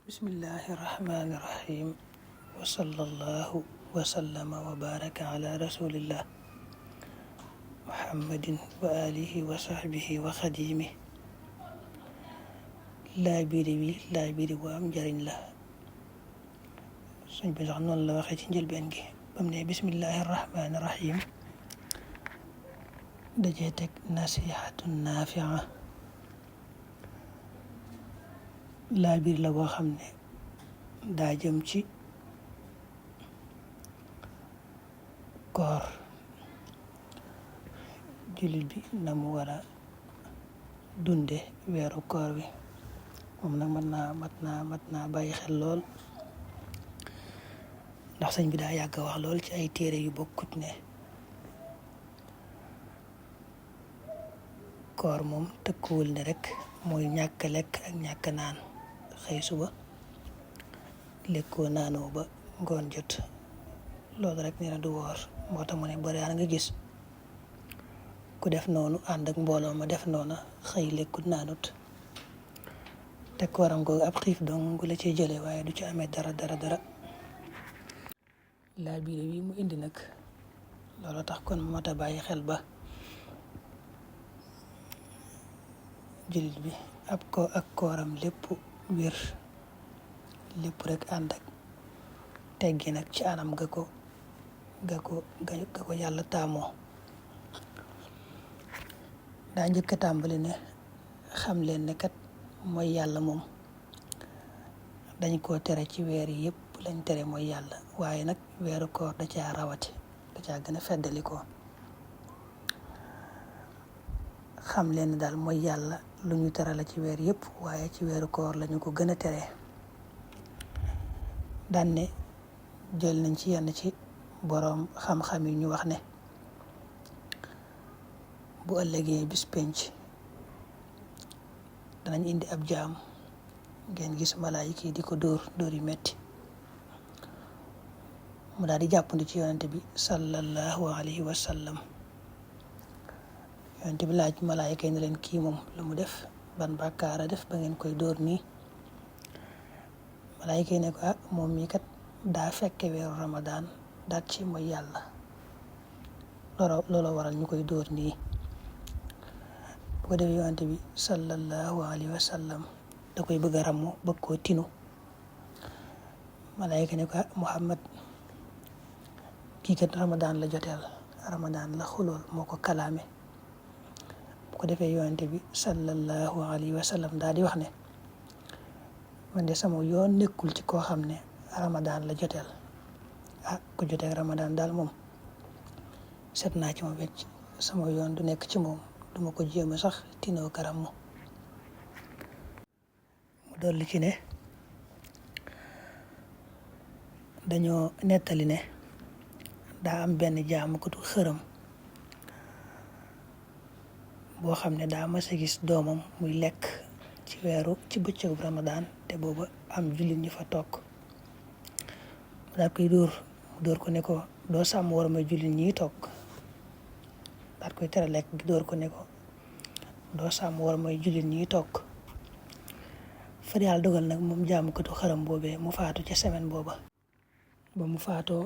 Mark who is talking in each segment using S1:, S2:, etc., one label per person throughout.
S1: bismillahi irrahmani irrahim wa sallallahu wa sallama wa baraka ala rasulillah muhammadin wa alihi wa sahbihi wa xadimi laabiri bu am njariñ la suñ bi sax noonu la waxee ci njëlbeen gi bam ne bismillahi irrahmani irrahim dajee teg nasihatun nafia laabir la boo xam ne daa jëm ci koor jullit bi na mu war a dunde weeru koor bi moom nag mat naa bàyyi xel lool ndax sëñ bi daa yàgg wax lool ci ay téere yu bokkut ne koor moom tëkkuwul ne rek mooy ñàkk lekk ak ñàkk naan xëy suba lekkoo naanoo ba ngoon jot loolu rek nee na du woor moo tax mu ne bari nga gis ku def noonu ànd ak mbooloo ma def noona xëy lekkut naanut te kooram googu ab xiif dong la ci jële waaye du ci amee dara laa biire wi mu indi nag loolu tax kon moo tax bàyyi xel ba jullit bi ak kooram lépp wér lépp rek ànd ak teggi nag ci anam ga ko yàlla taamoo daa njëkk a tàmbali ne xam leen ne kat mooy yàlla moom dañ koo tere ci weer yi yëpp lañ tere mooy yàlla waaye nag weeru koor da caa rawati da caa gën a feddali ko xam leen ne daal mooy yàlla lu ñu tere la ci weer yëpp waaye ci weeru koor lañu ko gën a tere daan ne jël nañ ci yenn ci boroom xam-xam yi ñu wax ne bu ëllëgee bis penc danañ indi ab jaam ngeen gis malaayika yi di ko dóor yu metti mu daal di jàppandi ci yonente bi sallallahu alayhi wa sallam yonente bi laaj malaayika yi ne leen kii moom lu mu def ban bàkkaara def ba ngeen koy dóor nii malaayika yi ne ko moom mii kat daa fekke weeru ramadaan daat ci mooy yàlla looloo waral ñu koy dóor nii bu ko defee yonente bi sallallahu alayhi wa sallam da koy bëgg a ramu bëgg koo tinu malaayika ne ko Muhammad kii kat ramadaan la joteel ramadaan la xulool moo ko kalaame bu ko defee yonente bi sallallahu alayhi wa sallam daal di wax ne man de sama yoon nekkul ci koo xam ne ramadaan la joteel ku jotee ramadaan daal moom set naa ci ma wecc sama yoon du nekk ci moom duma ko jéema sax tinoo karam mu dolli ci ne dañoo nettali ne daa am benn jaamukatu xërëm boo xam ne daa mas a gis doomam muy lekk ci bëccëgu ramadaan te booba am jullit ñi fa toog mu daal koy dóor ko ne ko doo sàmm war may jullit ñi toog daal koy tere lekk gi dóor ko ne ko doo sàmm war may jullit ñi toog far yàlla dogal nag moom jaamukatu xërëm boobee mu faatu ca semaine booba ba mu faatoo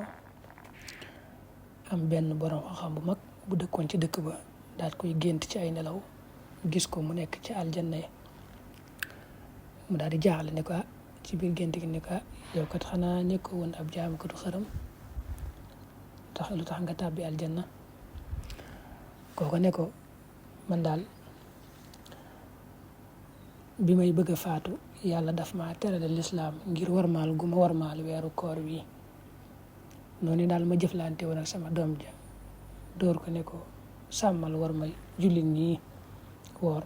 S1: am benn borom xam bu mag bu dëkkoon ci dëkk ba daal koy gént ci ay nelaw gis ko mu nekk ci aljanna yi mu daal di jaaxle ne ko ci biir gént gi ne ko yow kat xanaa nekkoo woon ab jaamukatu xërëm lu tax nga tàbbi aljanna kooko ne ko man daal bi may bëgg a faatu yàlla daf ma terale lislaam ngir warmaal gu ma warmaal weeru koor wi noonu daal ma jëflante woon ak sama doom ja dóor ko ne ko sàmmal war may jullit ñi woor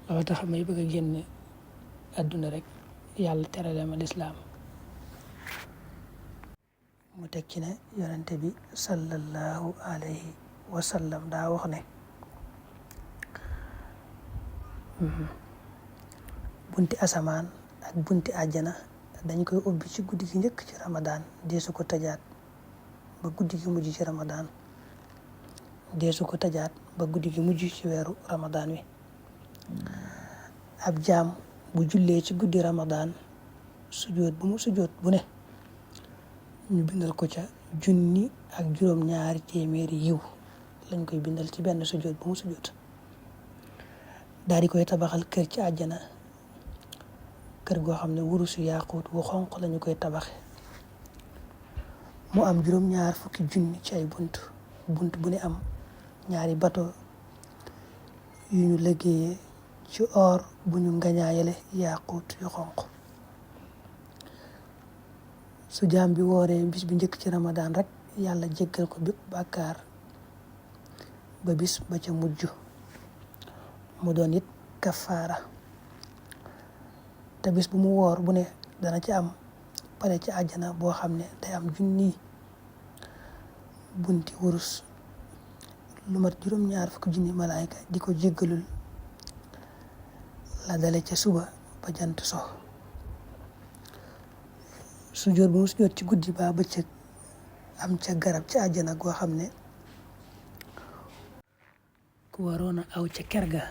S1: loolu tax may bëgg a génn àdduna rek yàlla terale ma lislaam mu teg ci ne yonente bi sallallahu alayhi wa sallam daa wax ne bunti asamaan ak bunti àjjana dañ koy ubbi ci guddi gi njëkk ci ramadaan deesu ko tajaat ba guddi gi mujj ci ramadaan deesu ko tajaat ba guddi gi mujj ci weeru ramadaan wi ab jaam bu jullee ci guddi ramadaan sujjóot bu mu sujjóot bu ne ñu bindal ko ca 1,000 ak juróom-ñaari téeméeri yiw lañ koy bindal ci benn sujjóot bu mu sujjóot. daal di koy tabaxal kër ci àjjana, kër goo xam ne wurusu yaaquut wu xonq lañu koy tabaxe. mu am 2,400 ci ay bunt bu ne am 2 bato yu ñu liggéeyee ci or bu ñu ngañaayale yaaquut yu xonq. su jaam bi wooree bis bi njëkk ci Ramadan rek yàlla jéggal ko bépp bàkkaar ba bis ba ca mujj, mu doon it kafaara. te bis bu mu woor bu ne dana ci am pare ci àjjana boo xam ne day am 1,000 bunti wurus, lu mat 2,400 malaayka di ko jéggalul la dale ca suba ba jant so. sujjóot bu mu sujjóot ci guddi ba bëccëg am ca garab ci àjjana goo xam ne ku waroon a aw ca ker ga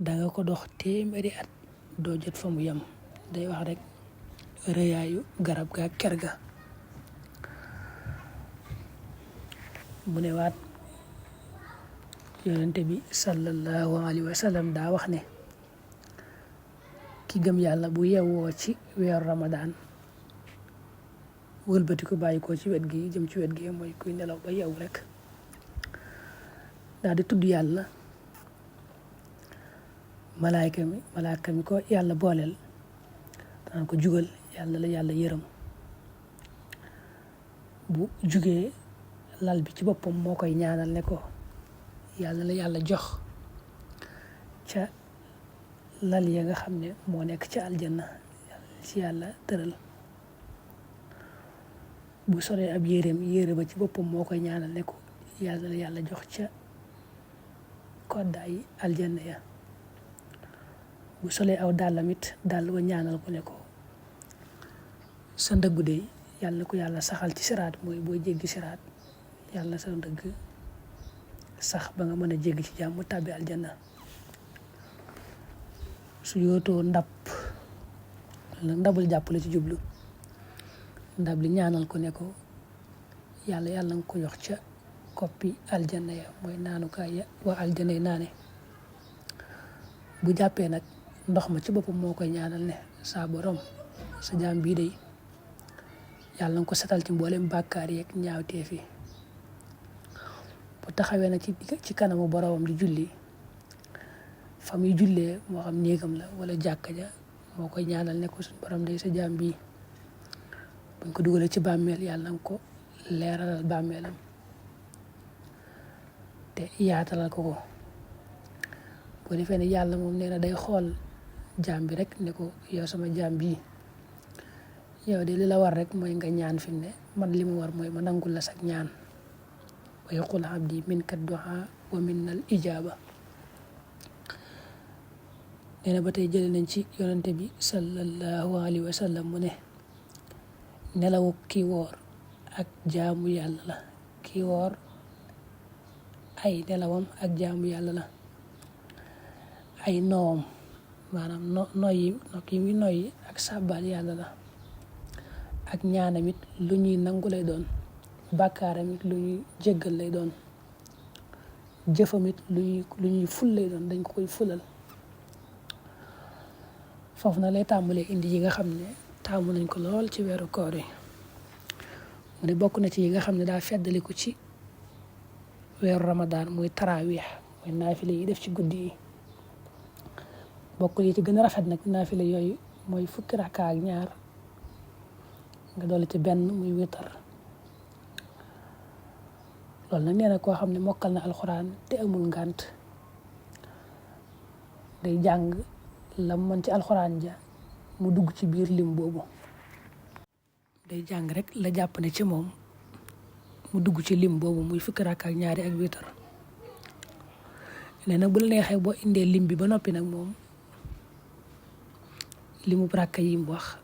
S1: danga ko dox téeméeri at doo jot fa mu yem. day wax rek rëyaayu garab ga ak ker ga. mu ne waat yonente bi sallallahu alayhi wa sallam daa wax ne ki gëm yàlla bu yewwoo ci weeru Ramadan wëlbati ko bàyyi ko ci wet gi jëm ci wet gi mooy kuy nelaw ba yeewu rek daal di tudd yàlla, malaaka mi ko yàlla booleel daan ko jugal, yàlla la yàlla yërëm. bu jugee lal bi ci boppam moo koy ñaanal ne ko yàlla la yàlla jox ca lal ya nga xam ne moo nekk ci aljanna ci yàlla tëral. bu solee ab yére ba ci boppam moo koy ñaanal ne ko yàlla la yàlla jox ca koddaay aljanna ya. bu solee aw dàllamit dàll wa ñaanal ko ne ko sa ndëggu de yàlla na ko yàlla saxal ci siraat, mooy booy jéggi siraat yàlla sa ndëgg sax ba nga mën a jéggi ci jàmm tàbbi aljanna. su yootoo ndabul jàpp la ci jublu, ndab li ñaanal ko ne ko yàlla nga ko jox ca koppi aljanna ya, mooy naanukaay ya waa aljanna yi naane. bu jàppee nag ndox ma ci boppam moo koy ñaanal ne saa borom sa jaam bii day yàlla nga ko setal ci mboolem bàkkaar yeeg ñaawteef yi. bu taxawee nag ci kanamu boromam di julli, fa muy jullee moo xam néegam la wala jàkka ja, moo koy ñaanal ne ko suñu borom day sa jaam bii buñ ko dugalee ci bàmmeel yàlla nga ko leeralal bàmmeelam te yaatalal ko ko. boo defee ne yàlla moom nee na day xool jaam bi rek ne ko yow sama jaam bii yow de li la war rek mooy nga ñaan fi mu ne, man li mu war mooy ma nangul la sag ñaan. wa yaqul abdi minka du'a wa minnal ijaaba. nee na ba tey jëlee nañ ci yonante bi sallallahu alayhi wa sallam mu ne nelawu kii woor ak jaamu yàlla la. kii woor ay nelawam ak jaamu yàlla la. ay noom maanaam noyyi ak sàbbaal yàlla la. ak ñaanamit lu ñuy nangu lay doon, bàkkaaramit lu ñuy jéggal lay doon, jëfamit lu ñuy ful lay doon, dañ ko koy fulal. foofu na lay tàmbalee indi yi nga xam ne taamu nañ ko lool ci weeru koor yi. mu ne bokk na ci yi nga xam ne daa feddaliku ci weeru Ramadan muy taraawix, muy naafile yi def ci guddi yi. bokk yi ci gën a rafet nag naafile yooyu mooy 10 rakka ak 2 nga dolli ci benn muy witar. loolu nag nee na koo xam ne mokkal na alxuraan te amul ngànt day jàng la mën ci alxuraan ja mu dugg ci biir lim boobu. day jàng rek la jàpp ne ci moom mu dugg ci lim boobu muy 10 rakka ak 2 ak witar. nee na bu la neexee boo indee lim bi ba noppi nag moom limu rakka yi mu wax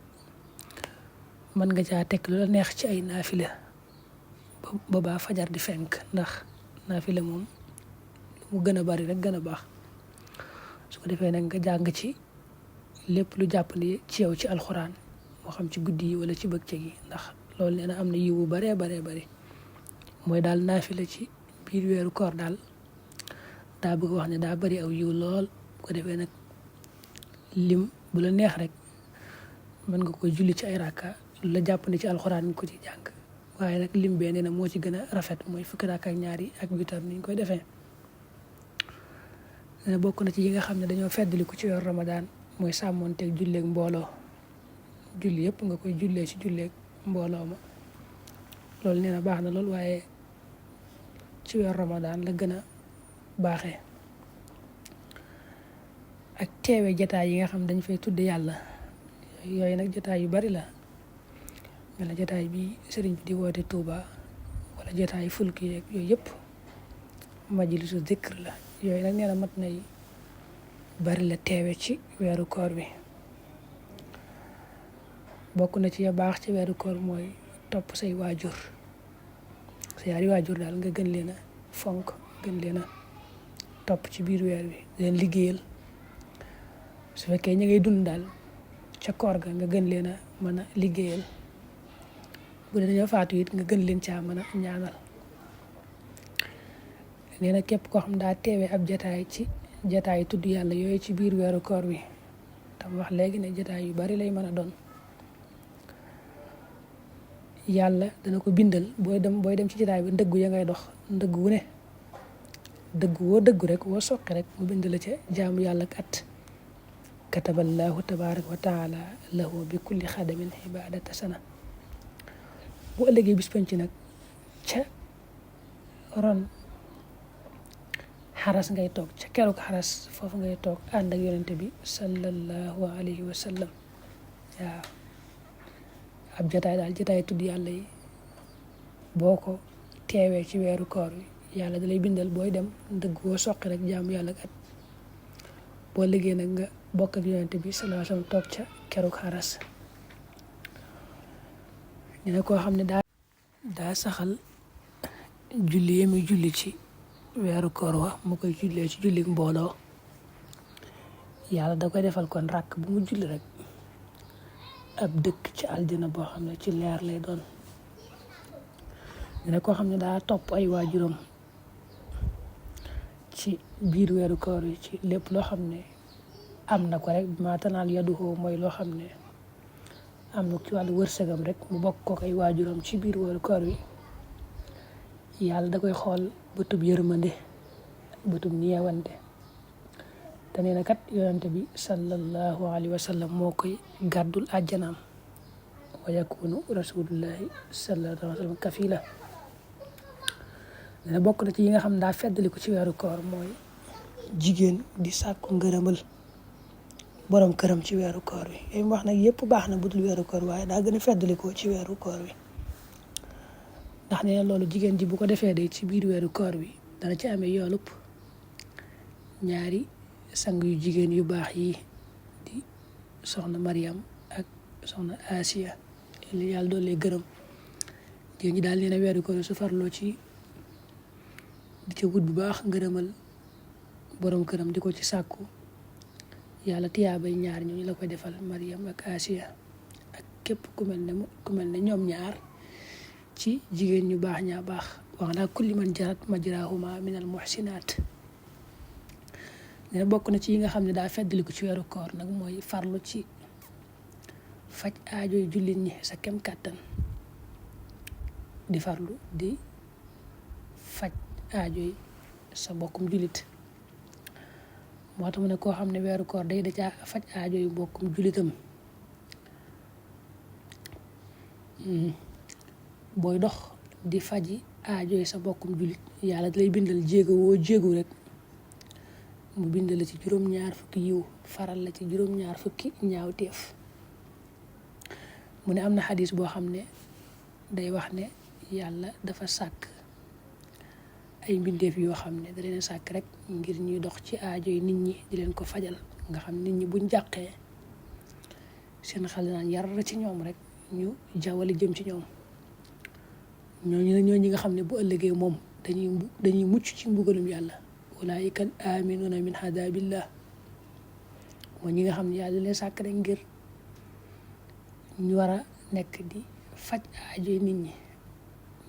S1: mën nga caa teg lu la neex ci ay naafila ba baa fajar di fenk, ndax naafila moom lu mu gën a bari rek gën a baax. su ko defee nag nga jàng ci lépp lu jàppandi ci yow ci alxuraan moo xam ci guddi yi wala ci bëccëg yi, ndax loolu nee na am na yiw bu baree bari mooy daal naafila ci biir weeru koor daal daa bëgg wax ne daa bari aw yiw lool. bu ko defee nag lim bu la neex rek mën nga koy julli ci ay rakka lu la jàppandi ci alxuraan ñu ko ci jàng, waaye nag lim bee nee na moo ci gën a rafet mooy fukki rakka ak ñaar yi ak witar ni ñu koy defee. nee na bokk na ci yi nga xam ne dañoo feddaliku ci weeru ramadaan mooy sàmmoonteeg julleeg mbooloo. julli yëpp nga koy jullee ci julleeg mbooloo ma, loolu nee na baax na lool, waaye ci weeru ramadaan la gën a baaxee. ak teewe jataay yi nga xam dañ fay tudd yàlla, yooyu nag jataay yu bari la, wala jataay bi sëriñ bi di woote Touba wala jataay fulki yeeg yooyu yëpp majlisu zikr la. yooyu nag nee na mat nay bari la teewe ci weeru koor bi. bokk na ci ya baax ci weeru koor mooy topp say waajur, sa yaari waajur daal nga gën leen a fonk, gën leen a topp ci biir weer bi, leen liggéeyal. su fekkee ñu ngay dund daal ca koor ga nga gën leen a mën a liggéeyal, bu dee dañoo faatu it nga gën leen caa mën a ñaanal. nee na képp koo xam daa teewee ab jataay ci jataay tudd yàlla yooyu ci biir weeru koor wi, tam wax léegi ne jataay yu bari lay mën a doon, yàlla dana ko bindal booy dem ci jataay bi ndëggu ya ngay dox, ndëggu wu ne dëggu woo dëggu rek woo soqi rek mu bind la ca jaamu yàlla ak at. kataballahu tabaraka wa taala lahu bi kulli xadamin ibadata sana. bu ëllëgee bis penc nag ca ron xaras ngay toog, ca keroog xaras foofu ngay toog ànd ak yonente bi sallallahu alayhi wa sallam. waaw ab jataay daal jataay tudd yàlla yi boo ko teewee ci weeru koor wi, yàlla dalay bindal booy dem ndëgg woo soqi rek jaamu yàlla ak at. boo liggéey nag nga bokk ak yonente bi sallallahu alayhi wa sallam toog ca keroog xaras. dina koo xam ne daa saxal julli yi muy julli ci weeru koor wa mu koy jullee ci julli mbooloo, yàlla da koy defal kon ràkk bu mu julli rek ab dëkk ci aljana boo xam ne ci leer lay doon. dina koo xam ne daa topp ay waajuram ci biir weeru koor yi ci lépp loo xam ne am na ko rek maatanaal yaduhoo mooy loo xam ne am na ci wàllu wërsëgam rek mu bokk ko ay waajuram ci biir weeru koor wi, yàlla da koy xool bëtub yërmande, bëtub ñeewante. te nee na kat yonente bi sallallahu alayhi wa sallam moo koy gàddul àjjanaam, wa yakunu rasulullahi sallallahu alayhi wa sallam kafila. dina bokk na ci yi nga xam daa feddali ko ci weeru koor mooy jigéen di sàkku ngërëmal borom këram ci weeru koor wi. yooyu mu wax nag yëpp baax na budul weeru koor, waaye daa gën a feddali ko ci weeru koor wi, ndax nee na loolu jigéen ji bu ko defee de ci biir weeru koor wi dana ci amee yoolub ñaari sang yu jigéen yu baax yi di soxna Mariam ak soxna Asiya, li yàlla doon lay gërëm. jigéen ñi daal nee na weeru koor su farloo ci di ci wut bu baax ngërëmal borom këram di ko ci sàkku, yàlla tiyaabay ñaar ñu la koy defal, Mariam ak Asiya, ak képp ku mel ne ñoom ñaar ci jigéen ñu baax ñaa baax. wax naa kulli man jarat majrahuma min al muhsinaat. dina bokk na ci yi nga xam ne daa feddali ko ci weeru koor nag mooy farlu ci faj aajoy jullit ñi sa kem kàttan, di farlu di faj aajoy sa bokkum jullit. moo tax mu ne koo xam ne weeru koor day da caa faj aajoy bokkum jullitam. booy dox di faji aajoy sa bokkum jullit, yàlla dalay bindal jéego woo jéego rek mu bindal la ci juróom-ñaar fukki yiw, faral la ci juróom-ñaar fukki ñaawteef. mu ne am na xadis boo xam ne day wax ne yàlla dafa sàkk ay mbindeef yoo xam ne da leen sàkk rek ngir ñuy dox ci aajoy nit ñi di leen ko fajal. nga xam nit ñi buñ jàqee seen xel naan yar ci ñoom rek ñu jawali jëm ci ñoom. ñooñu nga xam ne bu ëllëgee moom dañuy mucc ci mbugalum yàlla. ulaa'ika al-aaminuuna min adaabillah mooy ñi nga xam ne yàlla leen sàkk rek ngir ñu war a nekk di faj aajoy nit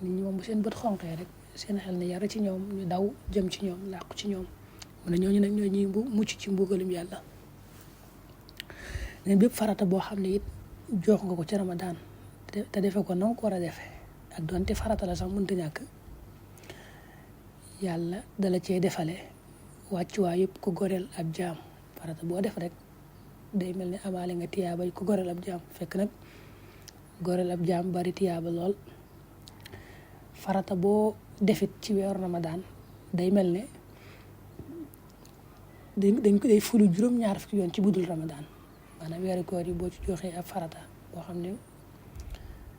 S1: ñi moom bu seen bët xonqee rek seen xel ne yara ci ñoom ñu daw jëm ci ñoom làqu ci ñoom mu ne ñooñu nag ñoo ñuy mucc ci mbugalum yàlla. ne bépp farata boo xam ne it jox nga ko ci Ramadan te defe ko na nga ko war a defee ak doonte farata la sax mënta ñàkk yàlla dala cee defale wàccuwaay yëpp ko goreel ab jaam farata boo def rek day mel ni amaale nga tiyaaba ko goreel ab jaam fekk nag goreel ab jaam bari tiyaaba lool. farata boo defit ci weeru Ramadan day mel ne dañ ko day fulu juróom-ñaar fukki yoon ci budul Ramadan maanaam weeru koor yi boo ci joxee ab farata boo xam ne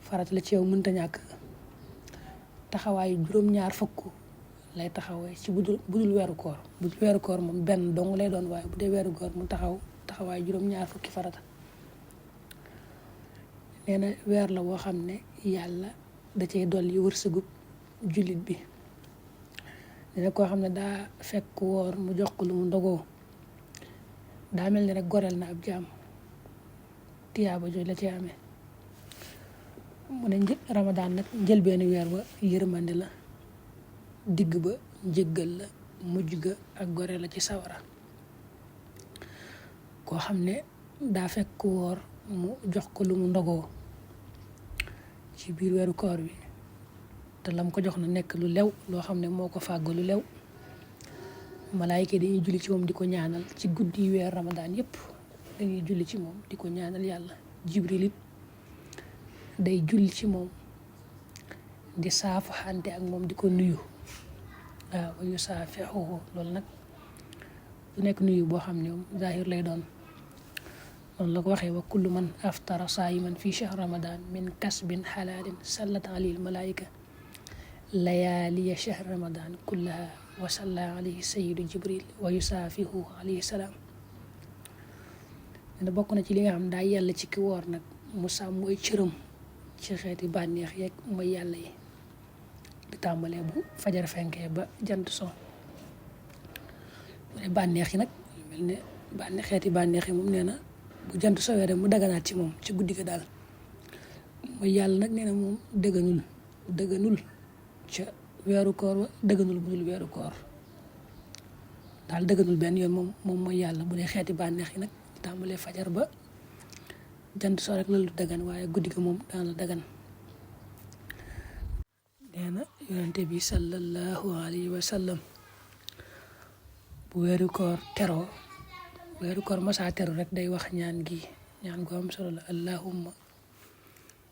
S1: farata la ci yow mënta ñàkk taxawaayu juróom-ñaar fukk lay taxawee ci budul weeru koor budul weeru koor moom benn dong lay doon waaye bu dee weeru koor mu taxawaayu juróom-ñaar fukki farata. nee na weer la boo xam ne yàlla da cee dolli wërsëgub jullit bi. dina koo xam ne daa fekk woor mu jox ko lu mu ndogoo daa mel ni rek goreel na ab jaam tiyaaba jooju la ci amee. mu ne Ramadan nag njëlbeenu weer ba yërmande la, digg ba njëggal la, mujj ga ak gore la ci sawara. koo xam ne daa fekk woor mu jox ko lu mu ndogoo ci biir weeru koor bi te lam ko jox na nekk lu lew loo xam ne moo ko fàgg lu lew, malaayika dañuy julli ci moom di ko ñaanal ci guddi weer Ramadan yépp dañuy julli ci moom di ko ñaanal yàlla. Jibril it day julli ci moom di saafu xante ak moom di ko nuyu waaw wayu saafixuhu loolu nag du nekk nuyu boo xam ne moom zahir lay doon. noonu la ko waxee wa kullu man aftara saayiman fi shahr Ramadan min kasbin xalaalin sallat alayhi malaayika layaaliya shahr Ramadan kullaha wa salla alayhi sayyidu Jibril wa yusaafihu alayhi salaam. ne bokk na ci li nga xam daa yàlla ci ki woor nag mu sàmm mooy cëram ci xeeti bànneex yeeg mooy yàlla yi di tàmbalee bu fajar fenkee ba jant so. mu ne bànneex yi nag mel ne xeeti bànneex yi moom nee na bu jant sowee rek mu daganaat ci moom ci guddi ga daal. mooy yàlla nag nee na moom dëgganul ca weeru koor ba dëgganul bu dul weeru koor daal dëgganul benn yoon moom mooy yàlla bu dee xeeti bànneex yi nag tàmbalee fajar ba jant soo rek la lu dagan waaye guddi ga moom daan la dagan. nee na yonente bi sallallahu alayhi wa sallam bu weeru koor teroo weeru koor masaa teru rek day wax ñaan gu am solo la. allahumma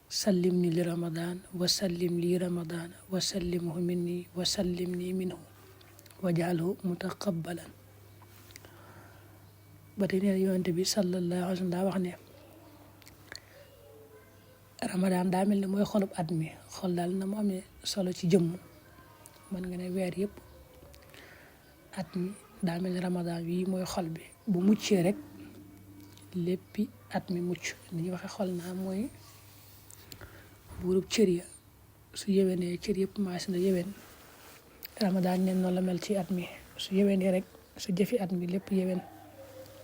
S1: sallim ni li ramadan wa sallim li ramadan wa sallimhu minni wa sallimni minhu waj'alhu mutaqabbalan. ba tey nee na yonente bi sallallahu alayhi wa sallam daa wax ne Ramadan daa mel ni mooy xolub at mi xol daal na mu amee solo ci jëmm mën nga ne weer yëpp at mi daa mel ni Ramadan bii mooy xol bi bu muccee rek léppi at mi mucc. ni ñuy waxee xol naa mooy buurub cër ya su yéwénee cër yëpp maas na yéwén. Ramadan neen noonu la mel ci at mi su yéwénee rek su jëfi at mi lépp yéwén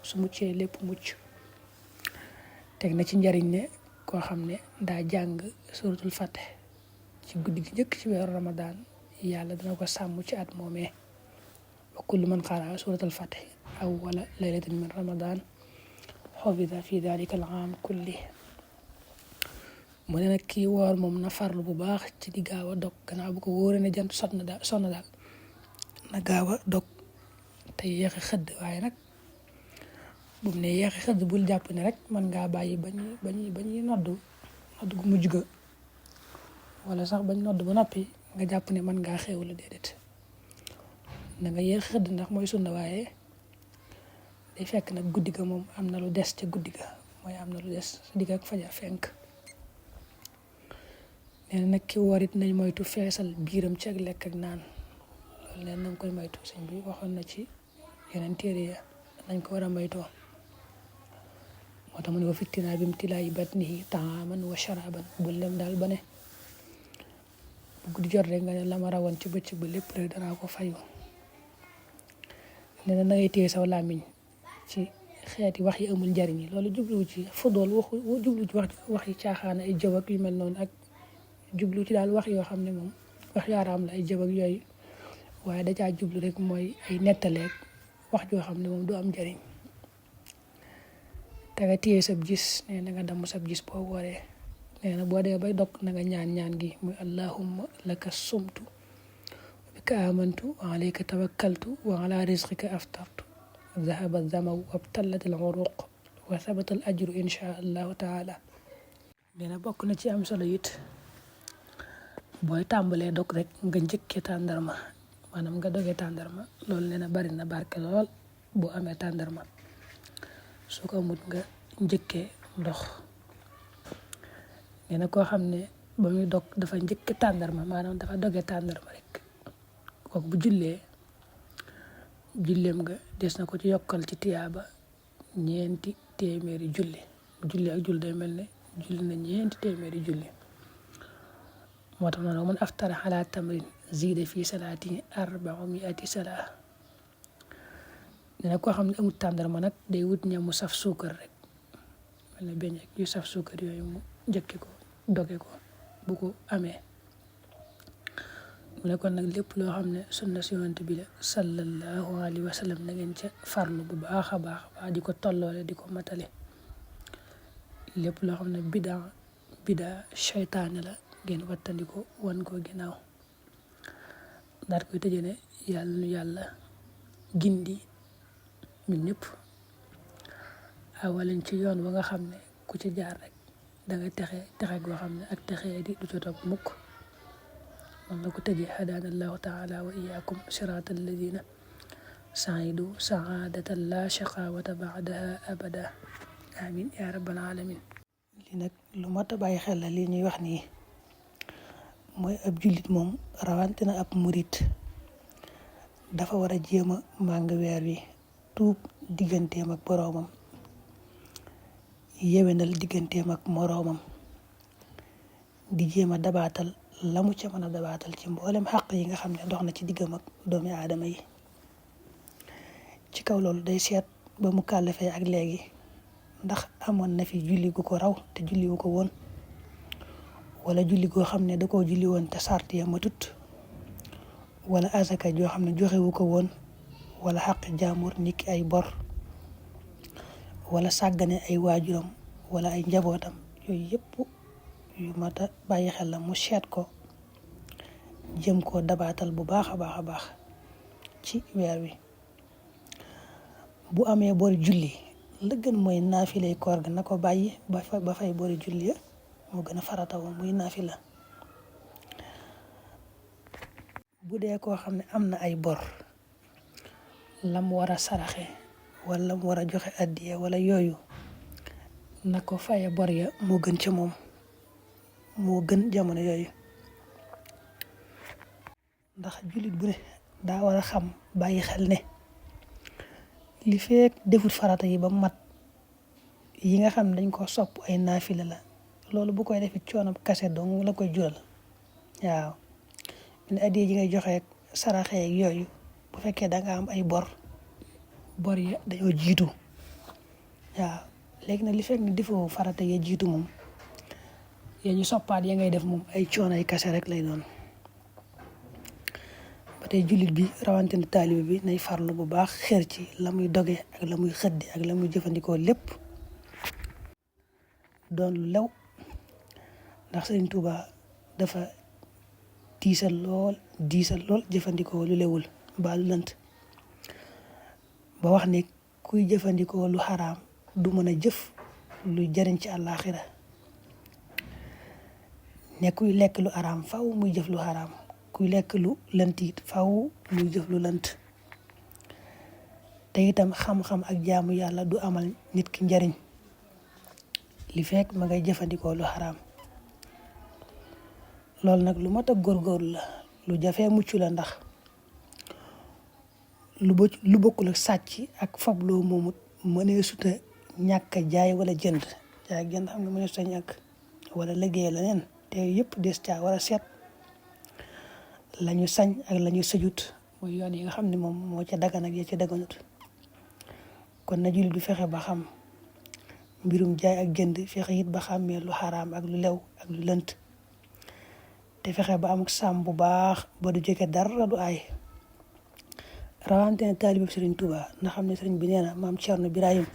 S1: su muccee lépp mucc. teg na ci njariñ ne koo xam ne daa jàng suratul Fatih ci guddi gi njëkk ci weeru Ramadan yàlla dana ko sàmm ci at moomee. wa kullu man qaraa suratul Fatih awwala laylatin min Ramadan xufida fi dalika al aam kulli. mu ne nag kii woor moom na farlu bu baax ci di gaaw a dog gannaaw bu ko wóoree ne jant sonn daal na gaaw a dog te yéexi xëdd. waaye nag bu mu ne yéexi xëdd bul jàpp ne rek mën ngaa bàyyi bañuy noddu gu mujj ga wala sax bañ nodd ba noppi nga jàpp ne mën ngaa xewlu déedéet. na nga yéexi xëdd ndax mooy sunna waaye day fekk nag guddi ga moom am na lu des ca guddi ga mooy am na lu des sa digg ak fajar fenk. nee na nag ki woor it nañ moytu feesal biiram ci ak lekk ak naan loolu leen nañ koy moytu. sëñ bi waxoon na ci yeneen téere ya nañ ko war a moytoo. moo tax mu ne wa fitinaa bi imtilaayi batnihi taaman wa sharaban bul lem daal ba ne bu guddi jot rek nga ne la ma rawoon ci bëccëg ba lépp rek danaa ko fayu. nee na ngay téye saw làmmiñ ci xeeti wax yi amul njariñ yi loolu jubluwu ci football jublu ci wax yi caaxaan ay jëw ak yu mel noonu ak jublu ci daal wax yoo xam ne moom wax yaaraam la ay jëw ak yooyu waaye da caa jublu rek mooy ay nettaleeg wax joo xam ne moom du am njariñ te nga téye sab gis nee na nga damm sab gis boo wooree nee na boo dee bay dog na nga ñaan gi muy allahumma laka sumtu wa bika amantu wa alayka tawakkaltu wa ala rizqika aftartu zahaba zamaw wabtallat al uruq wa thabata al ajru insha allahu taala nee na bokk na ci am solo it booy tàmbalee dog rek nga njëkkee tàndarma maanaam nga dogee tàndarma loolu nee na bari na barke lool boo amee tàndarma su ko amut nga njëkkee ndox nee na koo xam ne ba muy dog dafa njëkke tàndarma maanaam dafa dogee tàndarma rek kooku bu julleem nga des na ko ci yokkal ci tiyaaba 4 téeméeri julli bu julli ak julli day mel ne julli na 4 téeméeri julli moo tax noonu man aftara ala tamrin zida fi salaati 400 salaa dina koo xam ne amul tàndarma nag day wut ñamu saf suukar rek mel ne beñ ak yu saf suukar yooyu mu njëkke ko doge ko bu ko amee mu ne kon nag lépp loo xam ne sunna si yonent bi la sallallahu alayhi wa sallam na ngeen ca farlu bu baax a baax di ko tolloole di ko matale lépp loo xam ne bidaa seytaane la ngeen wattandiko wan ko ginnaaw daal koy tëjee ne yàlla nu yàlla gindi ñun ñëpp awalañ ci yoon wa nga xam ne ku ci jaar rek da nga texe goo xam ne ak texe di du ca topp mukk moom la ko tëjee hadaana allahu taala wa iyaakum siraata alladina saidu saadatan la shaqawata baadaha abada amin ya rabbal alamin li nag lu mat a bàyyi xel la li ñuy wax nii mooy ab jullit moom rawante na ab murit dafa war a jéem a màng weer wi tuub digganteem ak boroomam yewenal digganteem ak moroomam di jéem a dabaatal la mu ca mën a dabaatal ci mboolem xàq yi nga xam ne dox na ci diggam ak doomi aadama yi ci kaw loolu day seet ba mu kàllafee ak léegi ndax amoon na fi julli gu ko raw te julli wu ko woon wala julli goo xam ne da koo julli woon te sart ya matut wala asaka joo xam ne joxewu ko woon wala xaq jaamur niki ay bor wala sàggane ay waajuram wala ay njabootam yooyu yëpp yu mat a bàyyi xel la mu seet ko jëm koo dabaatal bu baax a baax a baax ci weer wi bu amee bori julli la gën mooy naafilay koor ga na ko bàyyi ba fay bori julli ya moo gën a farata woon muy naafila bu dee koo xam ne am na ay bor lam war a saraxe wala lam war a joxe addiya wala yooyu na ko faye bor ya moo gën ca moom moo gën jamono yooyu ndax jullit bu ne daa war a xam bàyyi xel ne li fekk defut farata yi ba mat yi nga xam ne dañ ko sopp ay naafila la loolu bu koy defit coono kase dong la koy jural waaw ne addiya ji ngay joxe saraxe ak yooyu bu fekkee da nga am ay bor ya dañoo jiitu waaw léegi nag li fekk ne defoo farata ya jiitu moom ya ñu soppaat ya ngay def moom ay coono ay kase rek lay doon ba tey jullit bi rawante na taalibe bi nay farlu bu baax xër ci la muy doge ak la muy xëddi ak la muy jëfandikoo lépp doon lu lew ndax Sëriñ Tuuba dafa diisal lool jëfandikoo lu lewul mbaa lu lënt ba wax ne kuy jëfandikoo lu xaraam du mën a jëf lu jariñ ci àllaaxira ne kuy lekk lu xaraam faw muy jëf lu xaraam kuy lekk lu lënt it faw muy jëf lu lënt te itam xam-xam ak jaamu yàlla du amal nit ki njariñ li fekk ma ngay jëfandikoo lu xaraam loolu nag lu mat a góorgóorlu la lu jafee mucc la ndax lu bokkul ak sàcc ak fabloo moomut mënee suta ñàkk a jaay wala jënd jaay ak jënd xam nga mënee suta ñàkk wala liggéey leneen te yëpp des caa war a seet lañu sañ ak lañu sëjut mooy yoon yi nga xam ne moom moo ca dagan ak ya ca daganut kon na jullit bi fexe ba xam mbirum jaay ak jënd, fexe it ba xàmmee lu xaraam ak lu lew ak lu lënt, te fexe ba am sàmm bu baax ba du jege dara du aay. rawante ne taalibe Sëriñ Tuubaa na xam ne sëriñ bi nee na maam Cerno Birahim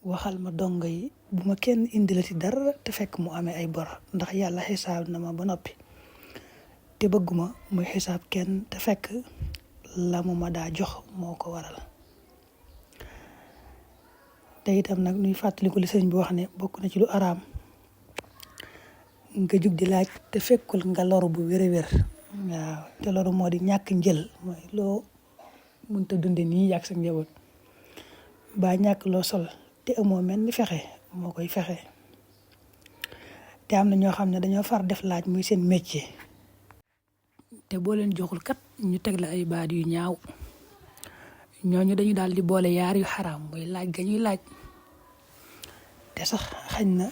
S1: waxal ma dongo yi bu ma kenn indilati dara te fekk mu amee ay bor, ndax yàlla xisaab na ma ba noppi te bëgguma muy xisaab kenn te fekk la mu ma daa jox moo ko waral. te itam nag nuy fàttaliku li sëriñ bi wax ne bokk na ci lu araam nga jug di laaj te fekkul nga loru bu wér-wér. waaw te loru moo di ñàkk njël, mooy loo mënta dunde nii yàgg sa njaboot, ba ñàkk loo sol te amoo mel ni fexe moo koy fexe. te am na ñoo xam ne dañoo far def laaj muy seen métier, te boo leen joxul kat ñu teg la ay baat yu ñaaw. ñooñu dañu daal di boole yaar yu xaraam, muy laaj ga ñuy laaj te sax xañ na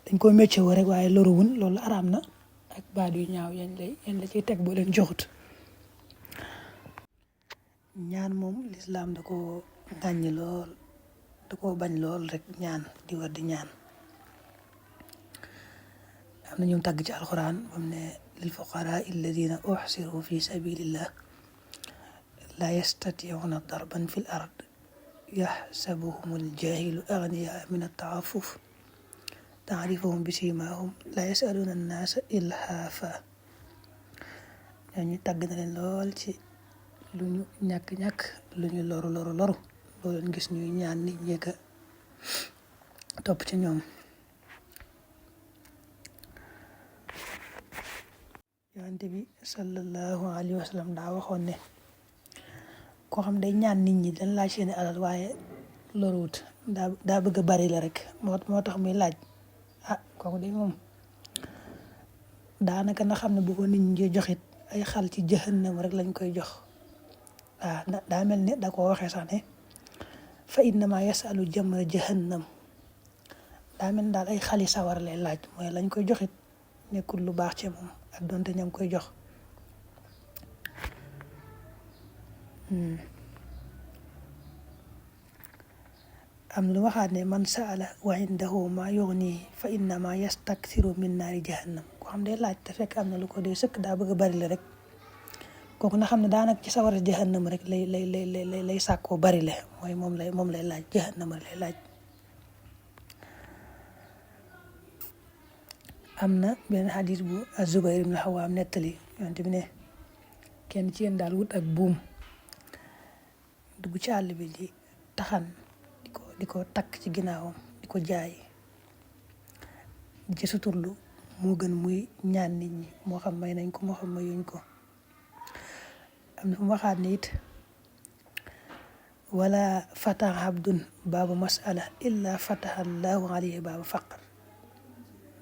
S1: dañ ko métier woo rek waaye loruwun, loolu araam na, ak baat yu ñaaw yañ la ciy teg boo leen joxut. ñaan moom lislaam da ko gàññi lool, da ko bañ lool rek ñaan di war di ñaan. am na ñu tàgg ci alxuraan bam ne lil fuqaraa alladina uxsiru fi sabilillah la yastatiuna darban fi l ard yaxsabuhum aljahilu agniyaa min altaafuf taarifuhum bi siimaahum la yasaluna annaasa ilhaafa. ñooñu tàgg na leen lool ci lu ñu ñàkk-ñàkk, lu ñu loru loolu leen gis ñuy ñaan nit ñi ka topp ci ñoom. yonent bi sallallahu alayhi wa sallam daa waxoon ne koo xam day ñaan nit ñi dañ laaj seeni alal waaye loruwut, daa bëgg a bari la rek moo tax muy laaj, kooku de moom daanaka na xam ne bu ko nit ñi joxit ay xal ci jahannam rek lañ koy jox. daa mel ne da koo waxee sax ne fa innama yasalu jamra jahannam, daa mel ne daal ay xali sawar lay laaj, mooy lañ koy joxit nekkul lu baax ci moom ak donte ña ngi koy jox. am lu waxaat ne man saala wa indahu ma yughni fa innama yastaksiru min naari jahannam, ko xam day laaj te fekk am na lu ko dee sëkk daa bëgg a bari la rek, kooku na xam ne daanaka ci sawara jahannam rek lay sàkkoo bari la, mooy moom lay laaj, jahannam lay laaj. am na benn xadis bu Az-Zubayr ibn Xawaam nettali, yonent bi ne kenn ci yéen daal wut ak buum dugg ci àll bi di taxan di ko takk ci ginnaawam di ko jaay di ci suturlu moo gën muy ñaan nit ñi, moo xam may nañ ko moo xam mayuñ ko. am na fu mu waxaat ne it wala fataha abdun baabu masala illa fataha allahu alayhi baabu faqr.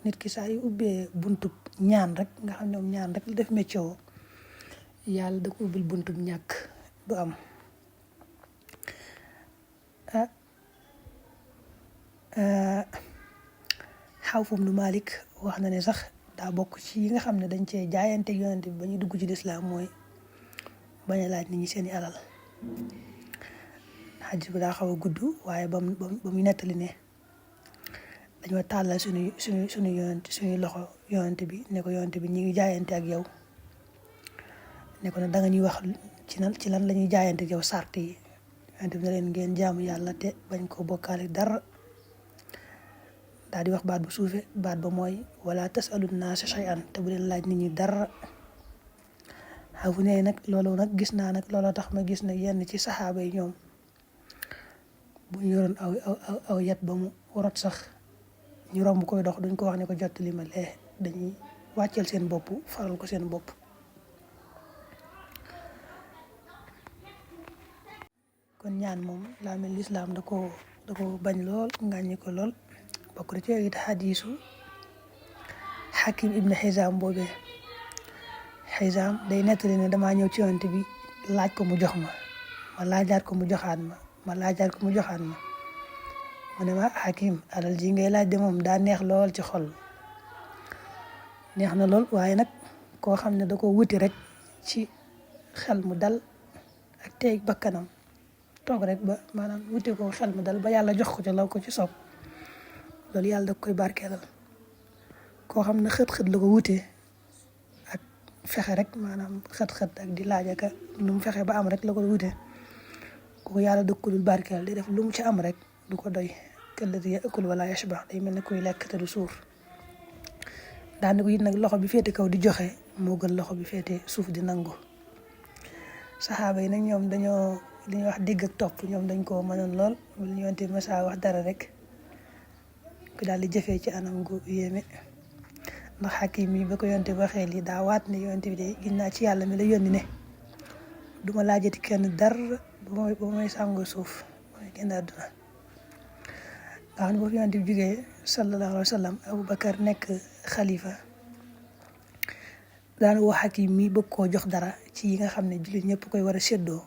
S1: nit ki saa yu ubbee buntub ñaan rek nga xam ne moom ñaan rek la def métier woo, yàlla da ko ubbil buntub ñàkk du am. Xawf ibn Malik wax na ne sax daa bokk ci yi nga xam ne dañ cee jaayante yonent bi ba ñu dugg ci lislaam mooy bañ a laaj nit ñi seeni alal. xadis bi daa xaw a gudd waaye ba mu nettali ne dañoo tàllal suñuy loxo yonent bi ne ko yonent bi ñu ngi jaayante ak yow, ne ko nag da nga ñuy wax ci lan la ñuy jaayante ak yow sart yi. yonent bi ne leen ngeen jaamu yàlla te bañ ko bokkaale dara. daal di wax baat bu suufe, baat ba mooy wala tasalu naasa shay'an, te bu leen laaj nit ñi dara. xaw ne nag loolu nag gis naa nag looloo tax ma gis nag yenn ci saxaaba yi ñoom bu ñu yoroon aw yat ba mu rot sax ñu romb koy dox duñ ko wax ne ko jot li ma lee, dañuy wàcceel seen bopp faral ko seen bopp. kon ñaan moom laa mel lislaam da ko bañ lool, ngàññi ko lool. bokk na ci it xadiisu Hakim ibn Xizaam boobee. Xizaam day nettali ne damaa ñëw ci yonent bi laaj ko mu jox ma laajaat ko mu joxaat ma laajaat ko mu joxaat ma. mu ne ma Hakim, alal ji ngay laaj de moom daa neex lool ci xol, neex na lool, waaye nag koo xam ne da ko wuti rek ci xel mu dal ak teeg bakkanam toog rek ba maanaam wute ko xel mu dal ba yàlla jox ko ci law ko ci soob loolu yàlla da koy barkeelal koo xam ne xët-xët la ko wute ak fexe rek maanaam xët-xët ak di laaj ak nu mu fexe ba am rek la ko wute kooku yàlla da ko dul barkeel di def lu mu ci am rek du ko doy këllati yakul wala yashba day mel ne kuy lekk te du suur daane ko it nag loxo bi féete kaw di joxe moo gën loxo bi féete suuf di nangu saxaaba yi nag ñoom dañoo li ñuy wax dégg ak topp ñoom dañ koo mënoon lool wala ñu yonte masa wax dara rek ku daal di jëfee ci anam gu yéeme ndax Hakim mi ba ko yonte waxee lii daa waat ne yonte bi de gis naa ci yàlla mi la yónni ne duma laajati kenn dara ba may sàngoo suuf mooy génn àdduna nga xam ne boobu yonte bi jógee sallallahu alayhi wa sallam Aboubacar nekk xalifa daan woo Hakim mi bëgg koo jox dara ci yi nga xam ne jullit ñëpp koy war a séddoo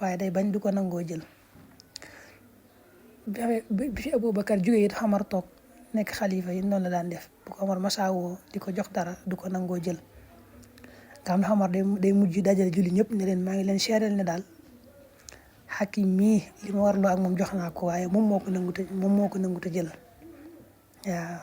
S1: waaye day bañ du ko nangoo jël bi fi Aboubacar jógee it Omar toog nekk xalifa yi noonu la daan def bu ko Omar masaawoo di ko jox dara du ko nangoo jël nga xam ne Omar day mujj dajale jullit ñëpp ne leen maa ngi leen seedeel ne daal Hakim mii li ma warloo ak moom jox naa ko waaye moom moo ko nangu te jël waaw